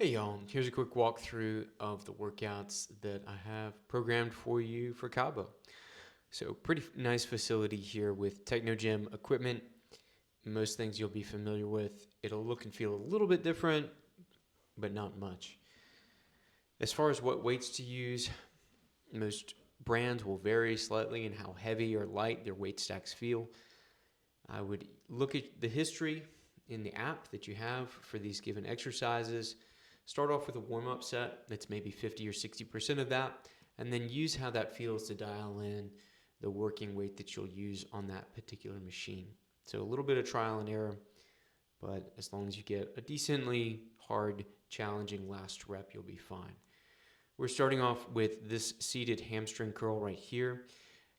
Hey y'all, here's a quick walkthrough of the workouts that I have programmed for you for Cabo. So pretty nice facility here with Techno Gym equipment. Most things you'll be familiar with. It'll look and feel a little bit different, but not much. As far as what weights to use, most brands will vary slightly in how heavy or light their weight stacks feel. I would look at the history in the app that you have for these given exercises. Start off with a warm-up set that's maybe 50 or 60% of that, and then use how that feels to dial in the working weight that you'll use on that particular machine. So a little bit of trial and error, but as long as you get a decently hard, challenging last rep, you'll be fine. We're starting off with this seated hamstring curl right here.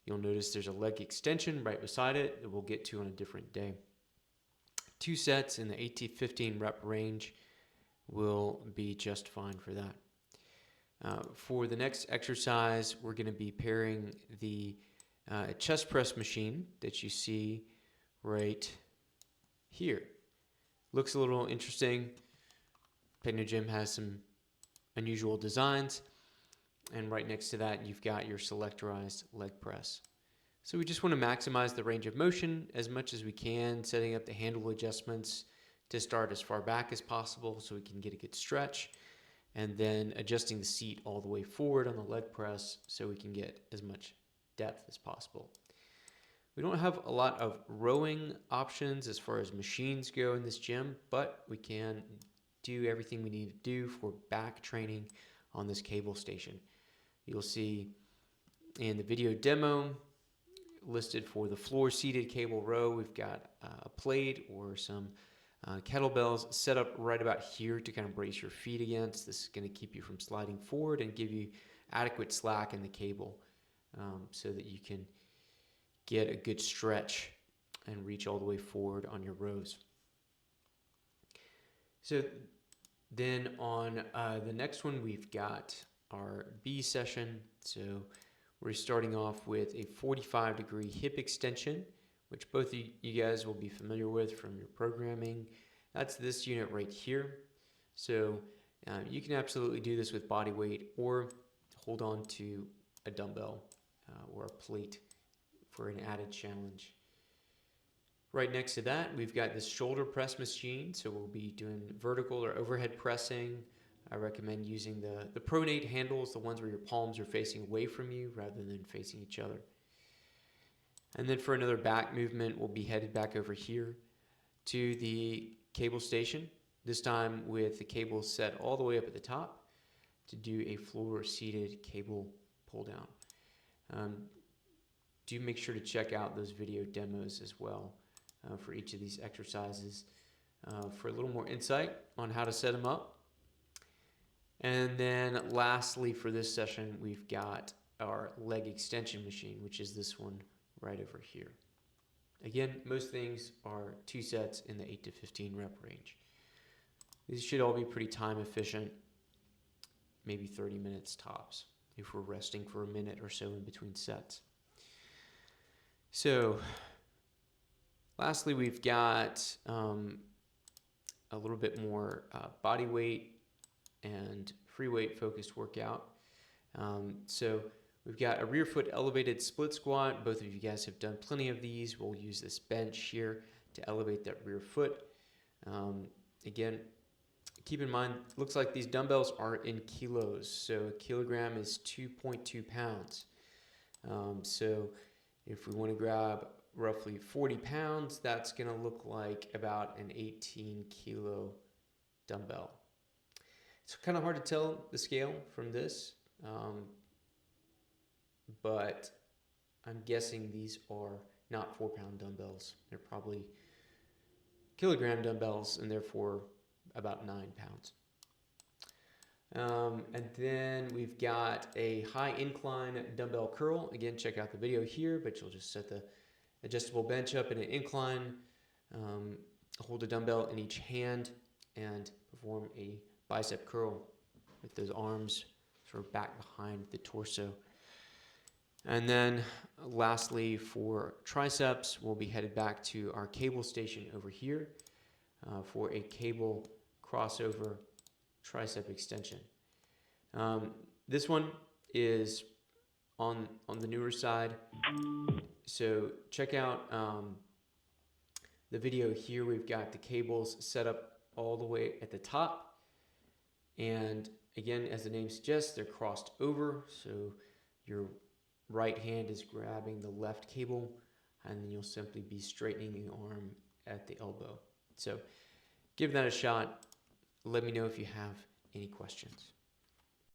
You'll notice there's a leg extension right beside it that we'll get to on a different day. 2 sets in the 8 to 15 rep range will be just fine for that. For the next exercise, we're going to be pairing the chest press machine that you see right here. Looks a little interesting. Techno Gym has some unusual designs. And right next to that, you've got your selectorized leg press. So we just want to maximize the range of motion as much as we can, setting up the handle adjustments to start as far back as possible so we can get a good stretch, and then adjusting the seat all the way forward on the leg press so we can get as much depth as possible. We don't have a lot of rowing options as far as machines go in this gym, but we can do everything we need to do for back training on this cable station. You'll see in the video demo listed for the floor seated cable row, we've got a plate or some kettlebells set up right about here to kind of brace your feet against. This is going to keep you from sliding forward and give you adequate slack in the cable so that you can get a good stretch and reach all the way forward on your rows. So then on the next one, we've got our B session. So we're starting off with a 45-degree hip extension, which both of you guys will be familiar with from your programming. That's this unit right here. So you can absolutely do this with body weight or hold on to a dumbbell or a plate for an added challenge. Right next to that, we've got this shoulder press machine. So we'll be doing vertical or overhead pressing. I recommend using the pronate handles, the ones where your palms are facing away from you rather than facing each other. And then for another back movement, we'll be headed back over here to the cable station, this time with the cable set all the way up at the top to do a floor seated cable pull down. Do make sure to check out those video demos as well for each of these exercises for a little more insight on how to set them up. And then lastly for this session, we've got our leg extension machine, which is this one right over here. Again, most things are 2 sets in the 8 to 15 rep range. These should all be pretty time efficient, maybe 30 minutes tops if we're resting for a minute or so in between sets. So lastly, we've got a little bit more body weight and free weight focused workout. So we've got a rear foot elevated split squat. Both of you guys have done plenty of these. We'll use this bench here to elevate that rear foot. Again, keep in mind, it looks like these dumbbells are in kilos. So a kilogram is 2.2 pounds. So if we want to grab roughly 40 pounds, that's going to look like about an 18 kilo dumbbell. It's kind of hard to tell the scale from this. But I'm guessing these are not 4-pound dumbbells. They're probably kilogram dumbbells and therefore about 9 pounds. And then we've got a high incline dumbbell curl. Again, check out the video here, but you'll just set the adjustable bench up in an incline, hold a dumbbell in each hand, and perform a bicep curl with those arms sort of back behind the torso. And then lastly, for triceps, we'll be headed back to our cable station over here for a cable crossover tricep extension. This one is on the newer side, so check out the video here. We've got the cables set up all the way at the top, and again, as the name suggests, they're crossed over, so your right hand is grabbing the left cable, and then you'll simply be straightening the arm at the elbow. So give that a shot. Let me know if you have any questions.